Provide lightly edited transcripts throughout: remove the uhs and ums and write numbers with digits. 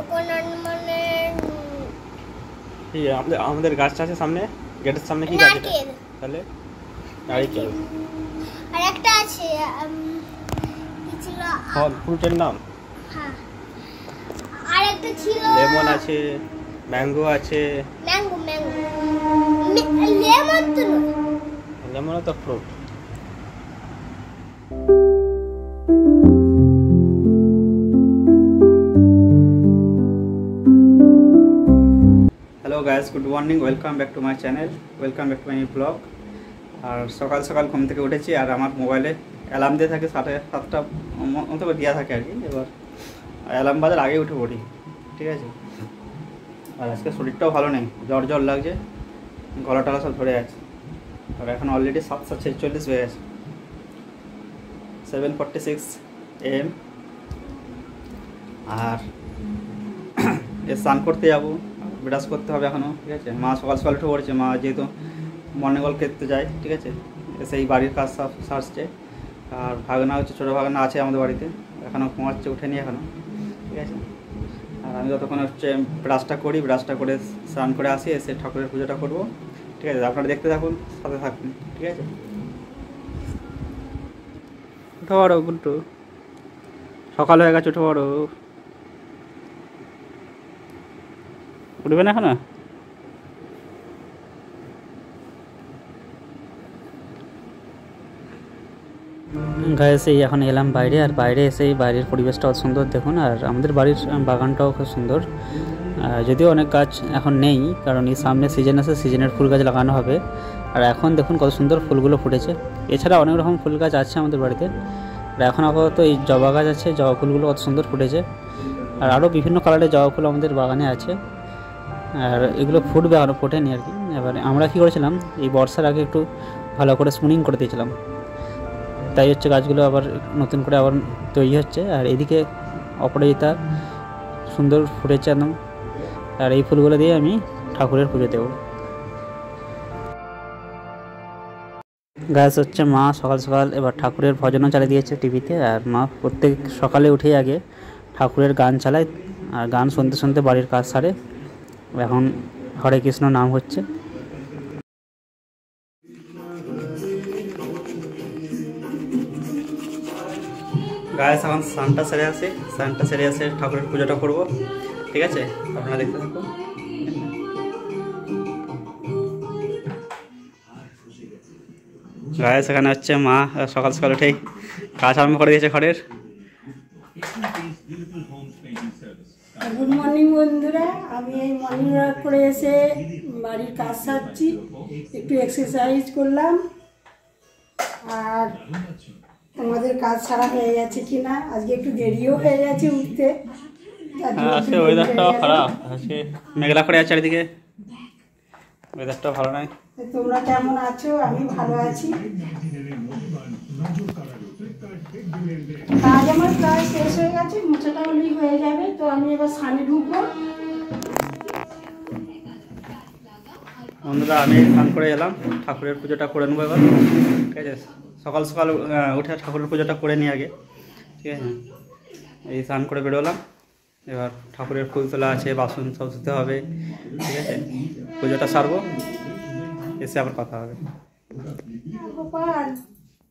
Coconut মানে কি আমাদের গাছটা আছে সামনে, গেটের সামনে কি গাছ এটা? নারকেল। তাহলে নারকেল। আর একটা আছে কি ছিল? ফ্রুটের নাম? হ্যাঁ, আর একটা ছিল লেমন আছে, ম্যাঙ্গো আছে। ম্যাঙ্গো লেমন তো নয়। লেমনও তো fruit. Hello guys, good morning, welcome back to my channel, welcome back to my blog. আর সকাল সকাল ঘুম থেকে উঠেছি, আর আমার মোবাইলে অ্যালার্ম দিয়ে থাকে 7:30 মতো দেওয়া থাকে আর কি। এবার অ্যালার্ম বাজার আগে উঠে পড়ি, ঠিক আছে। আর আজকে শরীরটাও ভালো নেই, জ্বর লাগছে, গলা টলা সব ধরে আছে। আর এখন অলরেডি 7:46 হয়ে গেছে, 7:46 AM। আর স্নান করতে যাবো, ব্রাশ করতে হবে এখনও, ঠিক আছে। মা সকাল সকাল উঠে পড়েছে, মা যেহেতু মর্নিং ওয়াক করতে যায়, ঠিক আছে। সেই বাড়ির কাজ সব সারছে। আর ভাগনা হচ্ছে, ছোটো ভাগনা আছে আমাদের বাড়িতে, এখনও ঘুমাচ্ছে, উঠেনি এখনও, ঠিক আছে। আর আমি যতক্ষণ হচ্ছে ব্রাশটা করে স্নান করে আসি, এসে ঠাকুরের পুজোটা করবো, ঠিক আছে। আপনারা দেখতে থাকুন, সাথে থাকুন, ঠিক আছে। উঠে পড়ো গুন্টু, সকাল হয়ে গেছে, উঠে পড়ো। উঠবে না এখনো? গায়ে সেই এখন এলাম বাইরে, আর বাইরে এসে বাইরের পরিবেশটাও সুন্দর দেখুন। আর আমাদের বাড়ির বাগানটাও খুব সুন্দর, যদিও অনেক গাছ এখন নেই, কারণ এই সামনে সিজন আছে, সিজনের ফুল গাছ লাগানো হবে। আর এখন দেখুন কত সুন্দর ফুলগুলো ফুটেছে। এছাড়া অনেক রকম ফুল গাছ আছে আমাদের বাড়িতে। আর এখন আপাতত এই জবা গাছ আছে, জবা ফুলগুলো কত সুন্দর ফুটেছে। আর আরও বিভিন্ন কালারের জবা ফুল আমাদের বাগানে আছে, আর এগুলো ফুটবে, আরও ফোটেনি আর কি। এবারে আমরা কী করেছিলাম, এই বর্ষার আগে একটু ভালো করে স্প্রুনিং করে দিয়েছিলাম, তাই হচ্ছে গাছগুলো আবার নতুন করে আবার তৈরি হচ্ছে। আর এদিকে অপরাজিতা সুন্দর ফুটেছে একদম। আর এই ফুলগুলো দিয়ে আমি ঠাকুরের পুজো দেব। গাছ হচ্ছে মা সকাল সকাল এবার ঠাকুরের ভজনও চালিয়ে দিয়েছে টিভিতে। আর মা প্রত্যেক সকালে উঠেই আগে ঠাকুরের গান চালায়, আর গান শুনতে শুনতে বাড়ির কাজ সারে। এখন হরে কৃষ্ণ নাম হচ্ছে। গায়ে এখন স্নানটা সেরে আসে ঠাকুরের পুজোটা করবো, ঠিক আছে। আপনারা দেখতে থাকুন। গায়ে সেখানে হচ্ছে মা সকাল সকাল উঠেই কাজ আরম্ভ করে দিয়েছে ঘরের। গুড মর্নিং বন্ধুরা, আমি এই মর্নিং ওয়াক করে এসে বাড়ির কাজ সারছি, একটু এক্সারসাইজ করলাম। আর তোমাদের কাজ সারা হয়ে গেছে কিনা, আজকে একটু দেরিও হয়ে গেছে উঠতে। আজকে ওয়েদারটাও খারাপ, আজকে মেঘলা করে আছে চারিদিকে, ওয়েদারটাও ভালো নয়। তোমরা কেমন আছো? আমি ভালো আছি। কাজ আমার প্রায় শেষ হয়ে গেছে, মোছাটা হলেই হয়ে যাবে। তো আমি এবার স্নানে ঢুকবো। বন্ধুরা, আমি স্নান করে এলাম, ঠাকুরের পুজোটা করে নেবো এবার, ঠিক আছে। সকাল সকাল উঠে ঠাকুরের পুজোটা করে নিই আগে, ঠিক আছে। এই স্নান করে বেরোলাম, এবার ঠাকুরের ফুল তোলা আছে, বাসন সব ধুতে হবে, ঠিক আছে। পুজোটা সারবো, এসে আবার কথা হবে। গোপাল,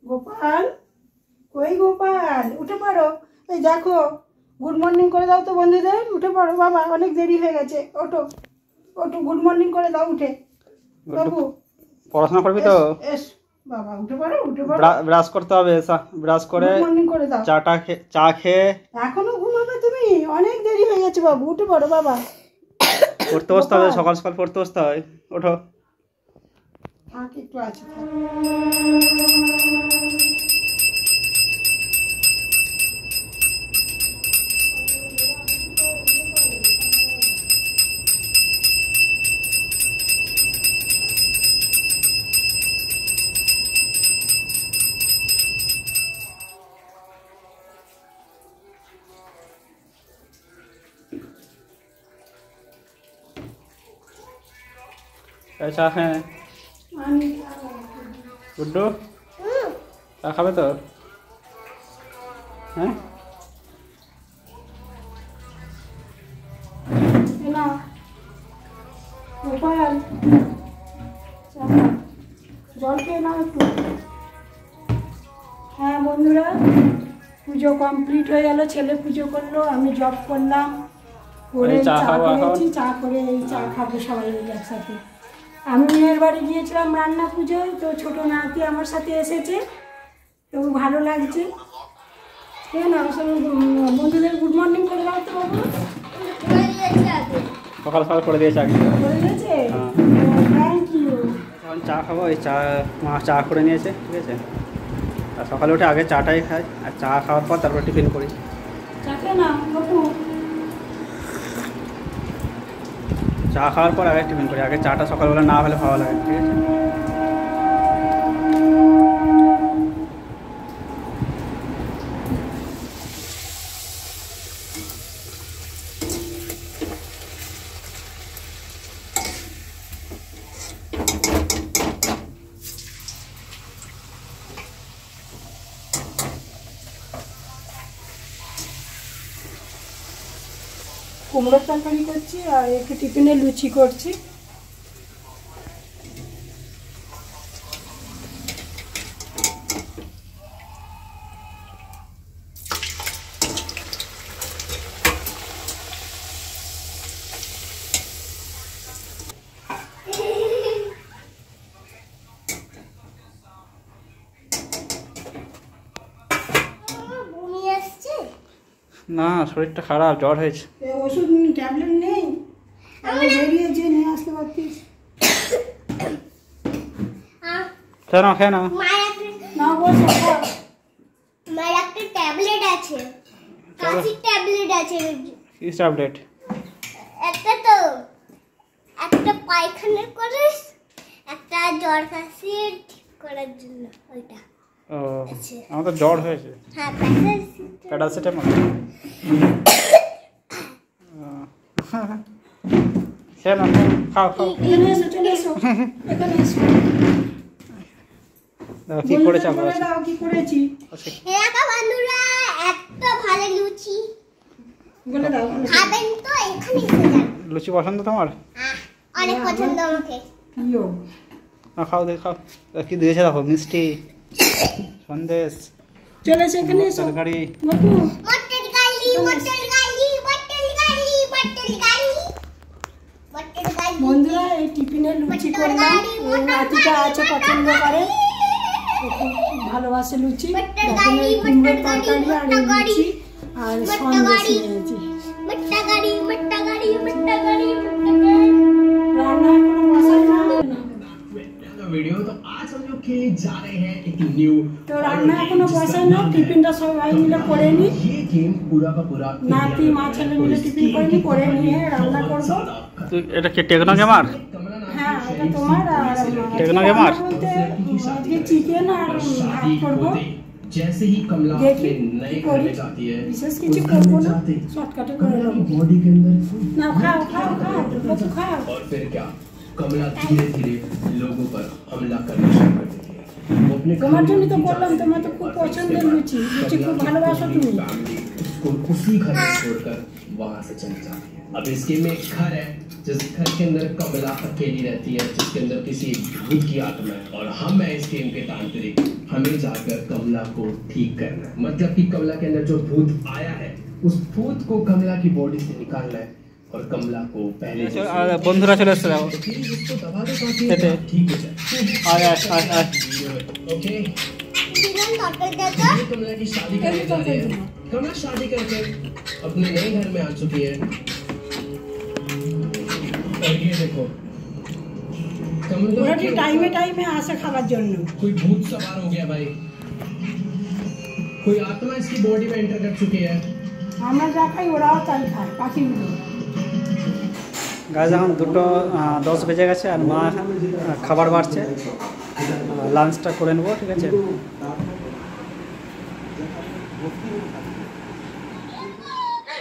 গোপাল, কই গোপাল, উঠে পড়ো। এই দেখো, গুড মর্নিং করে দাও তো বন্ধুদের। উঠে পড়ো বাবা, অনেক দেরি হয়ে গেছে। ওঠো ওঠো, গুড মর্নিং করে দাও উঠে। বাবু পড়াশোনা করবি তো? এস বাবা, উঠে পড়ো, উঠে পড়ো। ব্রাশ করতে হবে, ব্রাশ করে গুড মর্নিং করে দাও। চা খেয়ে এখনো ঘুমাবে তুমি? অনেক দেরি হয়ে গেছে বাবু, উঠে পড়ো বাবা। পড়তে বসতে হবে, সকাল সকাল পড়তে বসতে হয়। ওঠো। থাক, একটু আছে, থাক। চা হ্যাঁ, গুড্ডু চা খাবে তো? হ্যাঁ, গোপাল জল খেয়ে নাও একটু। হ্যাঁ বন্ধুরা, পুজো কমপ্লিট হয়ে গেল, ছেলে পুজো করলো, আমি জব করলাম, করে চা করেছি, চা করে এই চা খাবো সবাই মিলে একসাথে। আমি মেয়ের বাড়ি গিয়েছিলাম রান্না পুজোয়, তো ছোটো নাতি আমার সাথে এসেছে, তো ভালো লাগছে। কেন বন্ধুদের গুড মর্নিং করে দাও তো বাবু। সকাল সকাল করে দিয়েছে আগে, করে দিয়েছে, থ্যাংক ইউ। এখন চা খাবো, এই চা মা চা করে নিয়েছে, ঠিক আছে। আর সকালে উঠে আগে চাটাই খাই, আর চা খাওয়ার পর তারপর টিফিন করি। চা খেয়ে না বাবু, চা খাওয়ার পর আগে টিফিন করি, আগে চাটা সকালবেলা না হলে ভালো লাগে, ঠিক আছে। কুমড়োর তরকারি করছি আর একটু টিফিনে লুচি করছি। না, শরীরটা খারাপ, জ্বর হয়েছে। ওষুধ ট্যাবলেট নেই, আমি বেরিয়ে যে নিয়ে আসতে পারতিস। খেয়ে নাও, খেয়ে নাও। না বসো, মায়ের একটা ট্যাবলেট আছে, কাশির ট্যাবলেট আছে। কি ট্যাবলেট? একটা তো একটা পায়খানা করে, একটা জ্বর কাশি ঠিক করার জন্য ওইটা। ও, আমার তো জ্বর হয়েছে। হ্যাঁ, প্যারাসিটামল। খেয়ে নাও, খাও খাও। এখানে এসো, চলে এসো, এখানে এসো। কি করেছে আমরা? বলে দাও কি করেছি, একা বন্ধুরা, এত ভালো লুচি বলে দাও। খাবেন তো এখানে এসে যান। লুচি পছন্দ তোমার? অনেক পছন্দ আমাকে। প্রিয়। খাও, দেখো খাও। কি দিয়েছে দেখো, মিষ্টি, সন্দেশ, চলে এসো, এখানে এসো তরকারি। বাবু। মটর গালি, মটর গালি, মটর গালি, মটর গালি, মটর গালি। বন্ধুরা, এই টিফিনে লুচি করলাম, নাতিটা আছে পছন্দ করে, খুব ভালোবাসে লুচি। দেখুন এই কুমড়োর তরকারি আর এই লুচি আর সন্দেশ নিয়েছি। মটর গালি, মটর গালি, মটর গালি, রান্না এখনো বসাই না, वीडियो तो आज हम लोग खेलने जा रहे हैं एक न्यू। তো রান্না এখনো বসাই না, টিফিনটা সবাই মিলে করে নি, ये गेम पूरा का पूरा নাতি মা ছেলে মিলে টিফিন করে নিয়ে রান্না করবো। এটা কি টেকনো গেমার? হ্যাঁ, এটা তোমার। আর টেকনো গেমার বলতে আজকে চিকেন আর ভাত করবো। जैसे ही कमला देखी अपने नए घर करी में जाती है, विशेष কিছু করবো না, শর্টকাটে করে कमला নেবো। की बॉडी के अंदर खून না খাও খাও খাও বাবু খাও। और फिर क्या, कमला धीरे धीरे लोगों पर हमला करना शुरू कर देती है। वो अपने তোমার জন্য তো করলাম, তোমার তো খুব পছন্দের লুচি, লুচি খুব ভালোবাসো তুমি। फैमिली उसको उसी घर में छोड़कर वहां से चली जाती है। अब इस गेम में एक घर है, जिस घर के अंदर कमला अकेली रहती है, जिसके अंदर किसी भूत की आत्मा है, और हम है इस गेम के तांत्रिक। हमें जाकर कमला को ठीक करना है, मतलब कि कमला के अंदर जो भूत आया है, उस भूत को कमला की बॉडी से निकालना है, और कमला को पहले বন্ধুরা চলে এসছে দেখো। उसको दबा दो ताकि खेते। ठीक हो जाए। আয় আয় আয় আয়। ओके, চিকেন তরকারি দেখো। ये कमला की शादी करने जा रही है। कमला शादी करके अपने नए घर में आ चुकी है। और ये देखो, कमला ওরা ঠিক के টাইমে ऊपर টাইমে আসে খাবার জন্য। कोई भूत सवार हो गया भाई, कोई आत्मा इसकी बॉडी में एंटर कर चुकी है। আমরা যা খাই ওরাও তাই খায়, পাখিগুলো। গাছ এখন 2:10 বেজে গেছে, আর মা খাবার বাড়ছে, লাঞ্চটা করে নেবো, ঠিক আছে।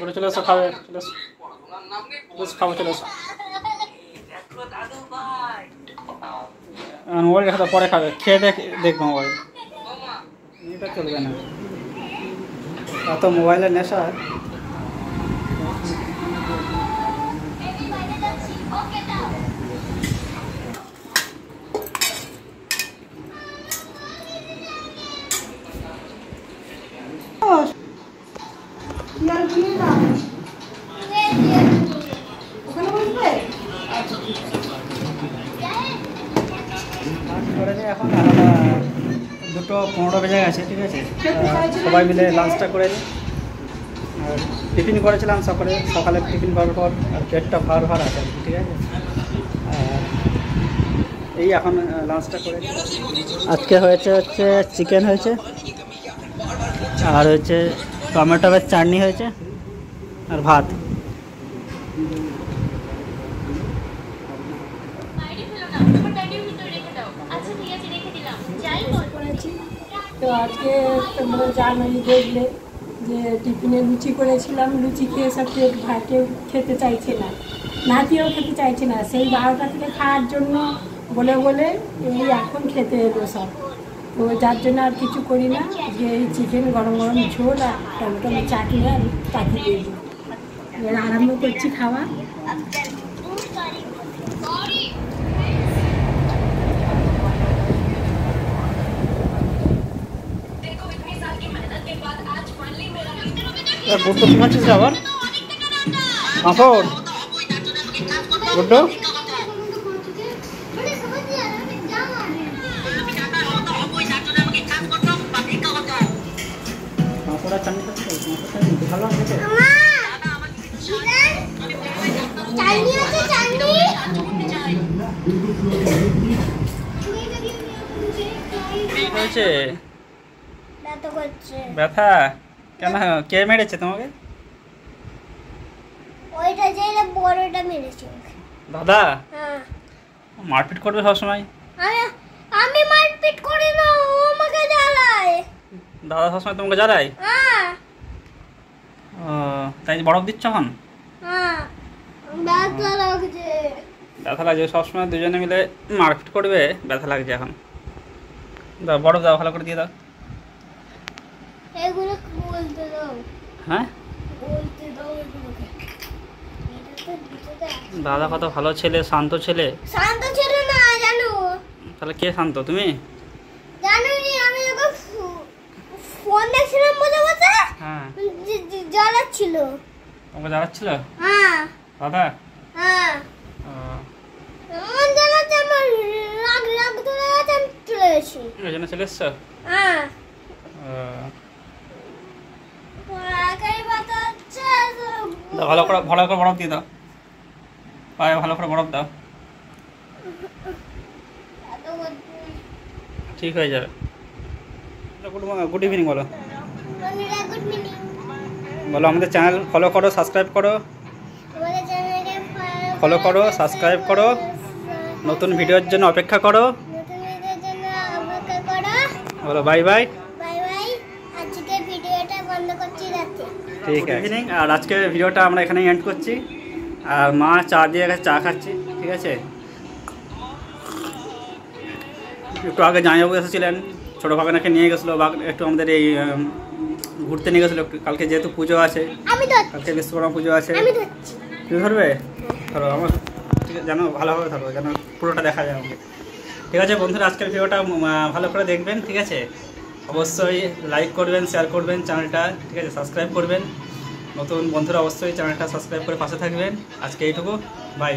ওটা চলে এসো, খাবে, চলে এসো, খাবো, চলে এসো। মোবাইল দেখা পরে খাবে, খেয়ে দেখবো মোবাইল, এটা চলবে না, এত মোবাইলের নেশা। ওখানে বসবে? এখন 2:15 বেজে গেছে, ঠিক আছে। সবাই মিলে লাঞ্চটা করে নিই। আর টিফিন করেছিলাম সকালে টিফিন করার পর, আর পেটটা ভার ভার আছে, ঠিক আছে। এই এখন লাঞ্চটা করে নিই। আজকে হচ্ছে চিকেন হয়েছে, আর হচ্ছে টমেটোর চাটনি হয়েছে, আর ভাত। তো আজকে তোমরা জানোই, দেখলে যে টিফিনে লুচি করেছিলাম, লুচি খেয়ে সব পেট কেউ খেতে চাইছে না, নাতিও খেতে চাইছে না। সেই 12টা থেকে খাওয়ার জন্য বলে এই এখন খেতে এলো সব। তো যার জন্য আর কিছু করি না, যে এই চিকেন গরম গরম ঝোল আর টমেটো চাটনি আর তাকে দিয়ে দিই। এবার আরম্ভ করছি খাওয়া। গুড্ডু কি খাচ্ছিস আবার? পাঁপড় গুড্ডু? পাঁপড় আর চাটনি খাচ্ছিস? ভালো খেতে? হয়েছে ব্যথা কেন? কে মেরেছে তোমাকে? ওইটা যেটা বড়টা মেরেছে। দাদা? হ্যাঁ। মারপিট করবে সবসময়? আমি মারপিট করি না, ও আমাকে জ্বালায়। দাদা সবসময় তোমাকে জ্বালায়? হ্যাঁ। ও তাই বরফ দিচ্ছ এখন? হ্যাঁ, ব্যথা লাগছে। ব্যথা লাগছে, সবসময় দুজনে মিলে মারপিট করবে, ব্যথা লাগছে এখন। দাও বরফ দাও, ভালো করে দিয়ে দাও। এগুলো বলতে দাও। হ্যাঁ বলতে দাও এগুলোকে। দাদা কত ভালো ছেলে, শান্ত ছেলে। শান্ত ছিল না জানো? তাহলে কে শান্ত, তুমি? জানোনি আমি যখন ফোন দেখছিলাম বসে বসে, হ্যাঁ জ্বালাচ্ছিল। তোমাকে জ্বালাচ্ছিল হ্যাঁ। দাদা? হ্যাঁ। ও, এমন জ্বালাচ্ছে আমার রাগ ধরে গেছে, আমি চলে গেছি। এই জন্য চলে এসছো? হ্যাঁ। ও, একাই ব্যথা হচ্ছে। দাও ভালো করে বরফ দিয়ে দাও, পায়ে ভালো করে বরফ দাও, ঠিক হয়ে যাবে। গুড ইভিনিং বলো। Good morning. বলো আমাদের চ্যানেল ফলো করো, সাবস্ক্রাইব করো। আমাদের চ্যানেলকে ফলো করো, সাবস্ক্রাইব করো, নতুন ভিডিওর জন্য অপেক্ষা করো। নতুন ভিডিওর জন্য অপেক্ষা করো। বলো বাই বাই। Bye bye. আজকে ভিডিওটা বন্ধ করছি রাতে। ঠিক আছে। ইভিনিং, আর আজকের ভিডিওটা আমরা এখানেই এন্ড করছি। আর মা চা দিয়ে গেছে, চা খাচ্ছি, ঠিক আছে। একটু আগে জামাইবাবু এসেছিলেন, ছোটো বাগানাকে নিয়ে গেছিলো, একটু আমাদের এই ঘুরতে নিয়ে গেছিলো। কালকে যেহেতু পুজো আছে, আমি ধরছি। কালকে বিশ্বকর্মা পুজো আছে। আমি ধরছি। তুমি ধরবে? ধরো আমার, ঠিক আছে, যেন ভালোভাবে ধরো, যেন পুরোটা দেখা যায় আমাকে। ঠিক আছে বন্ধুরা, আজকের ভিডিওটা ভালো করে দেখবেন, ঠিক আছে। অবশ্যই লাইক করবেন, শেয়ার করবেন চ্যানেলটা, ঠিক আছে, সাবস্ক্রাইব করবেন। নতুন বন্ধুরা অবশ্যই চ্যানেলটা সাবস্ক্রাইব করে পাশে থাকবেন। আজকে এইটুকু, বাই।